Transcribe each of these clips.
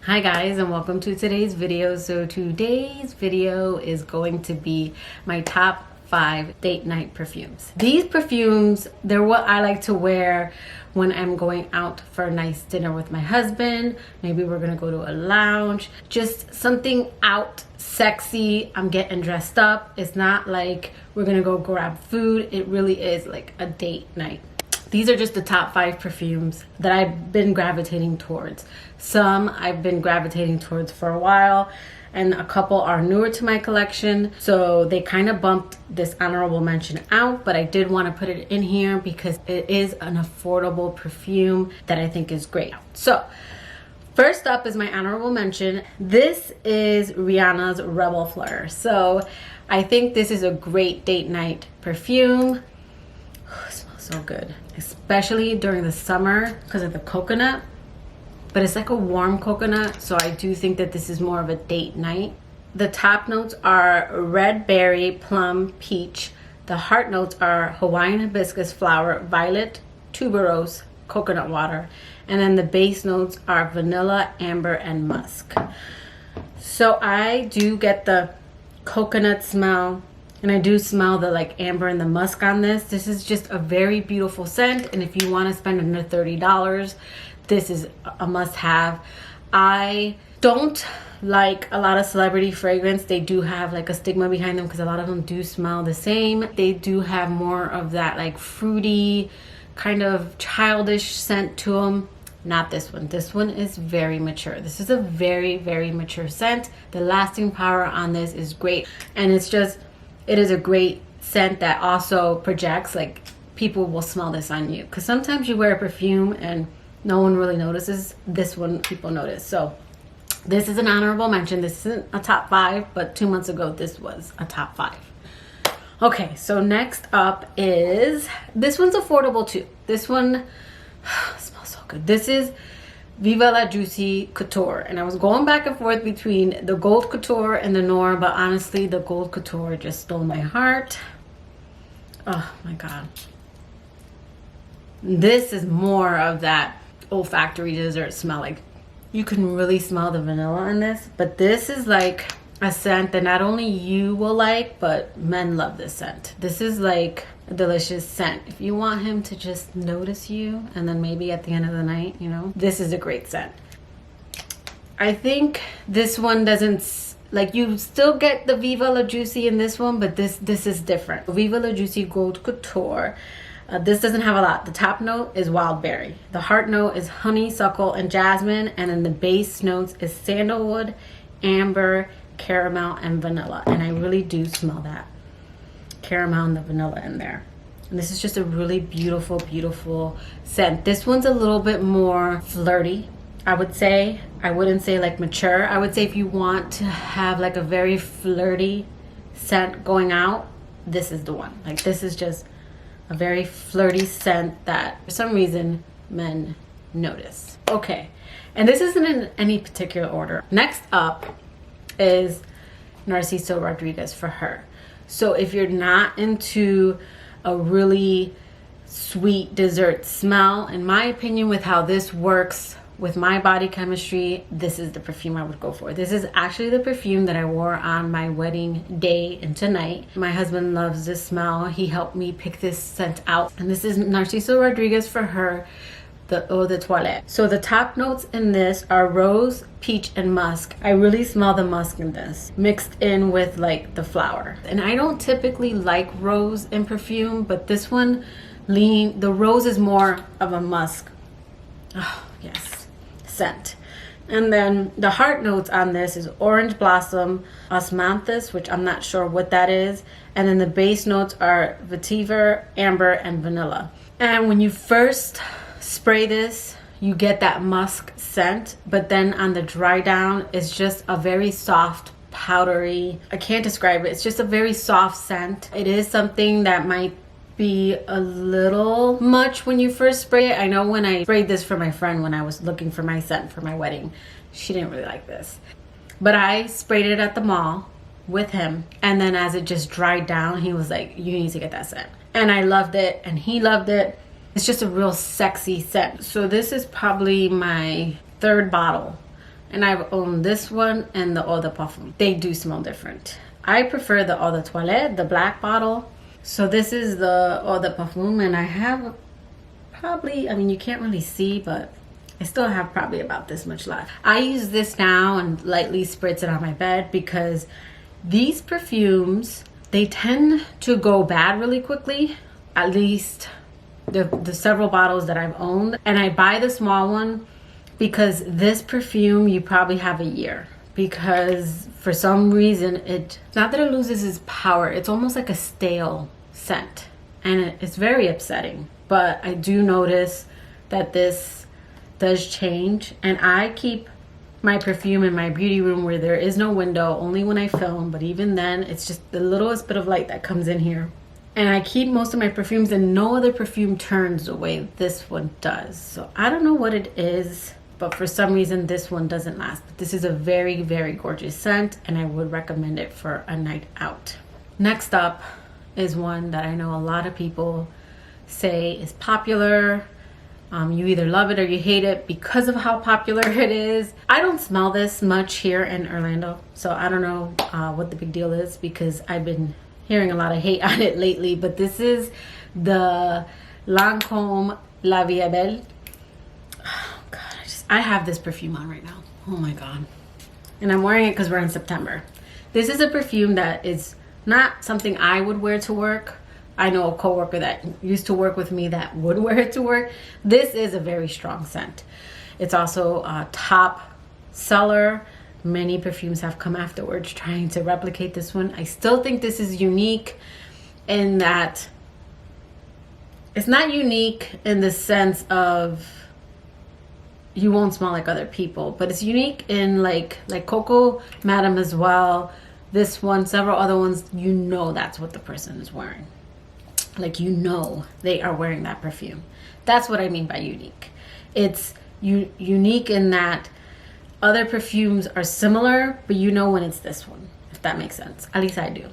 Hi guys, and welcome to today's video. So today's video is going to be my top 5 date night perfumes. These perfumes, they're what I like to wear when I'm going out for a nice dinner with my husband. Maybe we're gonna go to a lounge, just something out, sexy. I'm getting dressed up. It's not like we're gonna go grab food. It really is like a date night. These are just the top 5 perfumes that I've been gravitating towards. Some I've been gravitating towards for a while, and a couple are newer to my collection. So they kind of bumped this honorable mention out, but I did want to put it in here because it is an affordable perfume that I think is great. So first up is my honorable mention. This is Rihanna's Reb'l Fluer. So I think this is a great date night perfume. It smells so good, especially during the summer because of the coconut. But it's like a warm coconut, so I do think that this is more of a date night. The top notes are red berry, plum, peach. The heart notes are Hawaiian hibiscus flower, violet, tuberose, coconut water. And then the base notes are vanilla, amber, and musk. So I do get the coconut smell, and I do smell the like amber and the musk on this. This is just a very beautiful scent, and if you want to spend under $30, this is a must-have. I don't like a lot of celebrity fragrance. They do have like a stigma behind them because a lot of them do smell the same. They do have more of that like fruity, kind of childish scent to them. Not this one. This one is very mature. This is a very, very mature scent. The lasting power on this is great. And it's just, it is a great scent that also projects, like people will smell this on you. Because sometimes you wear a perfume and no one really notices. This one people notice. So this is an honorable mention. This isn't a top 5, but 2 months ago this was a top 5. Okay, so next up is, this one's affordable too. This one smells so good. This is Viva La Juicy Couture, and I was going back and forth between the Gold Couture and the Noir, but honestly the Gold Couture just stole my heart. Oh my god, this is more of that olfactory dessert smell. Like you can really smell the vanilla in this, but this is like a scent that not only you will like, but men love this scent. This is like a delicious scent. If you want him to just notice you, and then maybe at the end of the night, you know, this is a great scent. I think this one doesn't, like, you still get the Viva La Juicy in this one, but this is different. Viva La Juicy Gold Couture. This doesn't have a lot. The top note is wild berry. The heart note is honeysuckle and jasmine, and then the base notes is sandalwood, amber, caramel, and vanilla. And I really do smell that caramel and the vanilla in there. And this is just a really beautiful, beautiful scent. This one's a little bit more flirty, I would say. I wouldn't say like mature. I would say if you want to have like a very flirty scent going out, this is the one. Like this is just a very flirty scent that for some reason men notice. Okay, and this isn't in any particular order. Next up is Narciso Rodriguez For Her. So if you're not into a really sweet dessert smell, in my opinion, with how this works with my body chemistry, this is the perfume I would go for. This is actually the perfume that I wore on my wedding day and tonight. My husband loves this smell. He helped me pick this scent out. And this is Narciso Rodriguez For Her, the Eau de Toilette. So the top notes in this are rose, peach, and musk. I really smell the musk in this, mixed in with like the flower. And I don't typically like rose in perfume, but this one, the rose is more of a musk. Oh, yes. Scent. And then the heart notes on this is orange blossom, osmanthus, which I'm not sure what that is, and then the base notes are vetiver, amber, and vanilla. And when you first spray this, you get that musk scent, but then on the dry down, it's just a very soft, powdery, I can't describe it, it's just a very soft scent. It is something that might be a little much when you first spray it. I know when I sprayed this for my friend when I was looking for my scent for my wedding, she didn't really like this. But I sprayed it at the mall with him, and then as it just dried down, he was like, you need to get that scent. And I loved it, and he loved it. It's just a real sexy scent. So this is probably my 3rd bottle and I've owned this one and the Eau de Parfum. They do smell different. I prefer the Eau de Toilette, the black bottle. So this is the Eau de Parfum, and I have probably, I mean, you can't really see, but I still have probably about this much left. I use this now and lightly spritz it on my bed because these perfumes, they tend to go bad really quickly. At least the several bottles that I've owned. And I buy the small one because this perfume you probably have a year, because for some reason it's not that it loses its power, it's almost like a stale scent, and it's very upsetting. But I do notice that this does change, and I keep my perfume in my beauty room where there is no window, only when I film, but even then it's just the littlest bit of light that comes in here. And I keep most of my perfumes, and no other perfume turns the way this one does. So I don't know what it is, but for some reason this one doesn't last. But this is a very, very gorgeous scent, and I would recommend it for a night out. Next up is one that I know a lot of people say is popular. You either love it or you hate it because of how popular it is. I don't smell this much here in Orlando, so I don't know what the big deal is, because I've been hearing a lot of hate on it lately. But this is the Lancôme La Vie Belle. Oh God, I have this perfume on right now. Oh my God. And I'm wearing it because we're in September. This is a perfume that is not something I would wear to work. I know a coworker that used to work with me that would wear it to work. This is a very strong scent. It's also a top seller. Many perfumes have come afterwards trying to replicate this one. I still think this is unique in that it's not unique in the sense of you won't smell like other people, but it's unique in like Coco Madame as well. This one, several other ones, you know that's what the person is wearing. Like, you know they are wearing that perfume. That's what I mean by unique. It's unique in that other perfumes are similar, but you know when it's this one, if that makes sense. At least I do.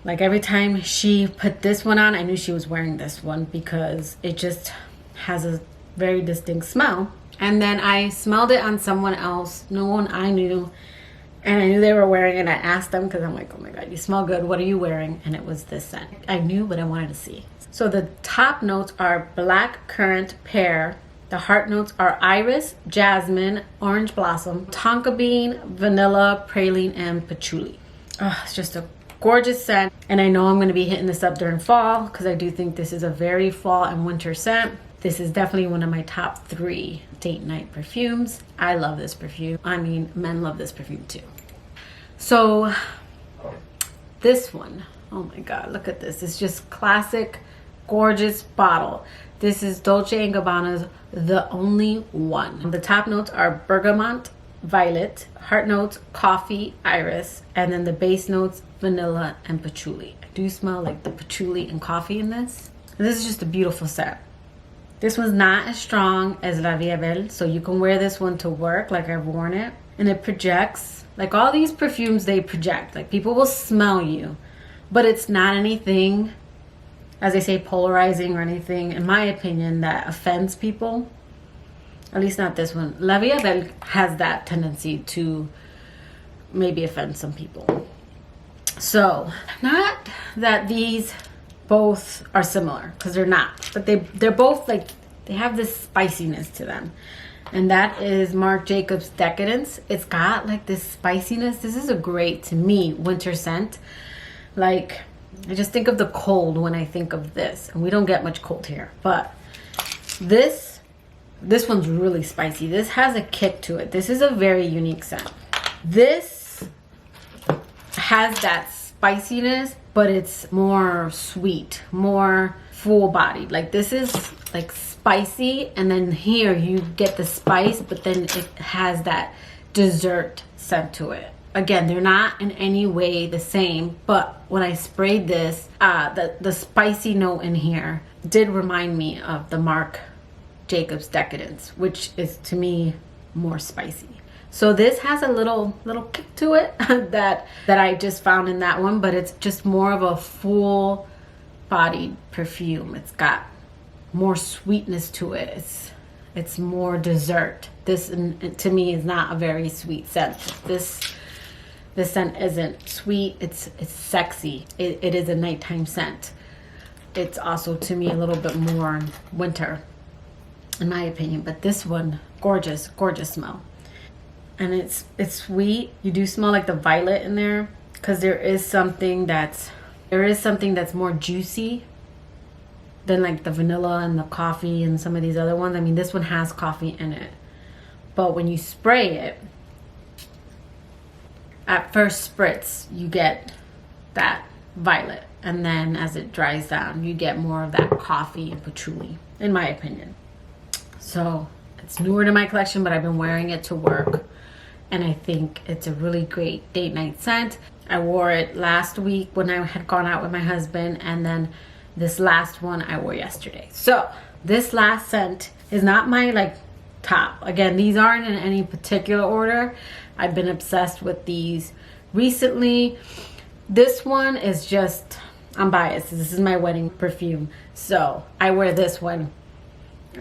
Like, every time she put this one on, I knew she was wearing this one because it just has a very distinct smell. And then I smelled it on someone else, no one I knew, and I knew they were wearing it. I asked them because I'm like, oh my God, you smell good. What are you wearing? And it was this scent. I knew, but I wanted to see. So the top notes are black currant, pear. The heart notes are iris, jasmine, orange blossom, tonka bean, vanilla, praline, and patchouli. Oh, it's just a gorgeous scent. And I know I'm going to be hitting this up during fall because I do think this is a very fall and winter scent. This is definitely one of my top 3 date night perfumes. I love this perfume. I mean, men love this perfume too. So this one, oh my God, look at this. It's just classic, gorgeous bottle. This is Dolce & Gabbana's The Only One. The top notes are bergamot, violet, heart notes, coffee, iris, and then the base notes, vanilla and patchouli. I do smell like the patchouli and coffee in this. And this is just a beautiful scent. This one's not as strong as La Vie Belle, so you can wear this one to work like I've worn it. And it projects, like all these perfumes, they project. Like, people will smell you, but it's not anything, as they say, polarizing or anything, in my opinion, that offends people. At least not this one. La Vie Belle has that tendency to maybe offend some people. So, not that these both are similar, because they're not, but they're both like, they have this spiciness to them, and that is Marc Jacobs Decadence. It's got like this spiciness. This is a great, to me, winter scent. Like, I just think of the cold when I think of this, and we don't get much cold here, but this one's really spicy. This has a kick to it. This is a very unique scent. This has that spiciness, but it's more sweet, more full-bodied. Like, this is like spicy, and then here you get the spice, but then it has that dessert scent to it. Again, they're not in any way the same, but when I sprayed this, the spicy note in here did remind me of the Marc Jacobs Decadence, which is, to me, more spicy. So this has a little kick to it that I just found in that one, but it's just more of a full bodied perfume. It's got more sweetness to it. It's more dessert. this to me is not a very sweet scent. This scent isn't sweet. It's sexy. It is a nighttime scent. It's also to me a little bit more winter, in my opinion. But this one, gorgeous smell. And it's sweet. You do smell like the violet in there, because there is something that's more juicy than like the vanilla and the coffee and some of these other ones. I mean, this one has coffee in it, but when you spray it, at first spritz, you get that violet, and then as it dries down, you get more of that coffee and patchouli, in my opinion. So it's newer to my collection, but I've been wearing it to work, and I think it's a really great date night scent. I wore it last week when I had gone out with my husband, and then this last one I wore yesterday. So this last scent is not my like top. Again, these aren't in any particular order. I've been obsessed with these recently. This one is just, I'm biased. This is my wedding perfume. So I wear this one,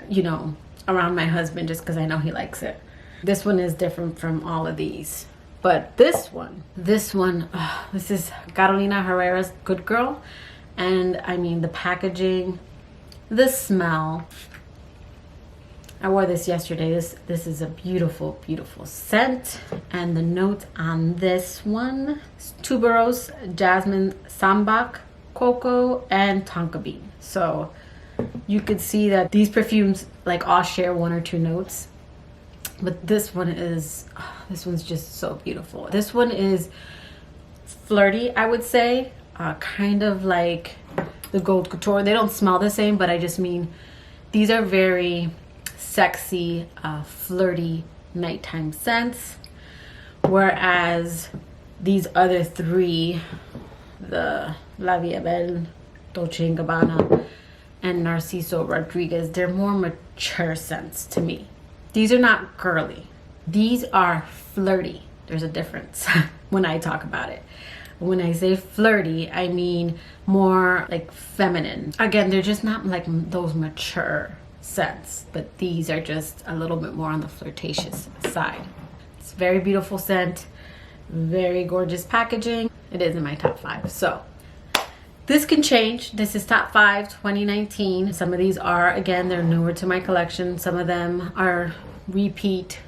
you know, around my husband just because I know he likes it. This one is different from all of these. But this one, this is Carolina Herrera's Good Girl. And I mean, the packaging, the smell. I wore this yesterday. This is a beautiful, beautiful scent. And the notes on this one is tuberose, jasmine, sambac, cocoa, and tonka bean. So you could see that these perfumes like all share one or two notes. But this one is, this one's just so beautiful. This one is flirty, I would say. Kind of like the Gold Couture. They don't smell the same, but I just mean these are very sexy, flirty nighttime scents. Whereas these other three, the La Vie, Belle, Dolce & Gabbana, and Narciso Rodriguez, they're more mature scents to me. These are not girly. These are flirty. There's a difference when I talk about it. When I say flirty, I mean more like feminine. Again, they're just not like those mature scents, but these are just a little bit more on the flirtatious side. It's very beautiful scent, very gorgeous packaging. It is in my top 5. So this can change. This is top 5 2019. Some of these are, again, they're newer to my collection. Some of them are repeat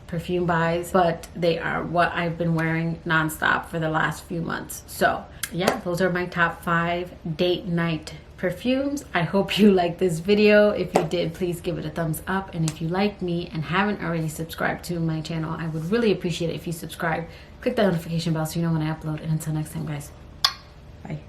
perfume buys, but they are what I've been wearing nonstop for the last few months. So yeah, those are my top 5 date night perfumes. I hope you liked this video. If you did, please give it a thumbs up. And if you like me and haven't already subscribed to my channel, I would really appreciate it if you subscribe. Click that notification bell so you know when I upload. And until next time, guys, bye.